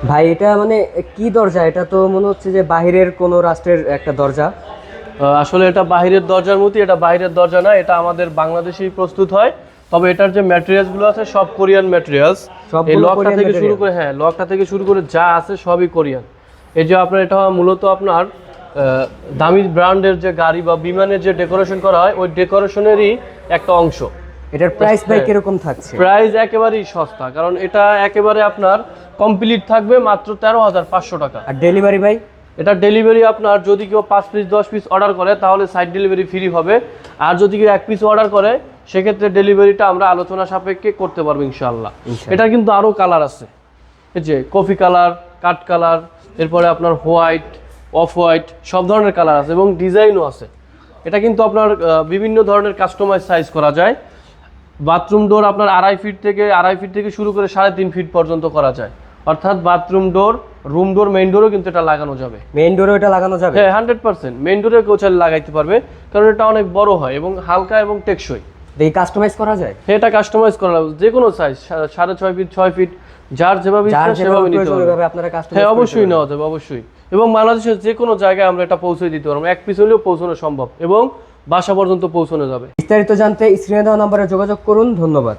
ভাই এটা মানে কি দরজা? এটা তো মনে হচ্ছে যে বাহিরের কোনো রাষ্ট্রের একটা দরজা। আসলে এটা বাইরের দরজার মতোই, এটা বাইরের দরজা না, এটা আমাদের বাংলাদেশেই প্রস্তুত হয়। তবে এটার যে ম্যাটেরিয়ালসগুলো আছে সব কোরিয়ান ম্যাটেরিয়ালস। এই সবগুলো লকটা কোরিয়ান থেকে শুরু ম্যাটেরিয়াল। করে, হ্যাঁ লকটা থেকে শুরু করে যা আছে সবই কোরিয়ান। এই যে আপনার এটা মূলত আপনার দামি ব্র্যান্ডের যে গাড়ি বা বিমানের যে ডেকোরেশন করা হয় ওই ডেকোরেশনেরই একটা অংশ। এটার প্রাইস ভাই হ্যাঁ। কিরকম থাকছে? প্রাইস একেবারেই সস্তা, কারণ এটা একেবারে আপনার কমপ্লিট থাকবে মাত্র 13,500 টাকা। আর ডেলিভারি ভাই? এটা ডেলিভারি আপনার যদি কেউ 5 পিস 10 পিস অর্ডার করে তাহলে সাইড ডেলিভারি ফ্রি হবে। আর যদি কেউ 1 পিস অর্ডার করে সেক্ষেত্রে ডেলিভারিটা আমরা আলোচনা সাপেক্ষে করতে পারবো ইনশাআল্লাহ। এটা কিন্তু আরও কালার আছে, এই যে কফি কালার, কাঠ কালার, এরপরে আপনার হোয়াইট, অফ হোয়াইট, সব ধরনের কালার আছে এবং ডিজাইনও আছে। এটা কিন্তু আপনার বিভিন্ন ধরনের কাস্টমাইজ সাইজ করা যায়। বাথরুম ডোর আপনার 2.5 ফিট থেকে শুরু করে 3.5 ফিট পর্যন্ত করা যায়। অর্থাৎ বাথরুম ডোর, রুম ডোর, মেইন ডোরও কিন্তু এটা লাগানো যাবে। মেইন ডোরে এটা লাগানো যাবে? হ্যাঁ 100%। মেইন ডোরে কেউ চাইলে লাগাইতে পারবে, কারণ এটা অনেক বড় হয় এবং হালকা এবং টেকসই। এই কাস্টমাইজ করা যায়? হ্যাঁ এটা কাস্টমাইজ করা যাবে, যে কোনো সাইজ, 6.5 ফিট, 6 ফিট, যার যেভাবে ইচ্ছা সেভাবে নিতে পারবে। আপনারা কাস্টমাইজ? হ্যাঁ অবশ্যই নেওয়া যাবে, অবশ্যই। এবং বাংলাদেশের যে কোনো জায়গায় আমরা এটা পৌঁছে দিতে পারবো, 1 পিস হলেও পৌঁছানো সম্ভব এবং বাসা পর্যন্ত পৌঁছানো যাবে। বিস্তারিত জানতে স্ক্রিনে দেওয়া নম্বরে যোগাযোগ করুন। ধন্যবাদ।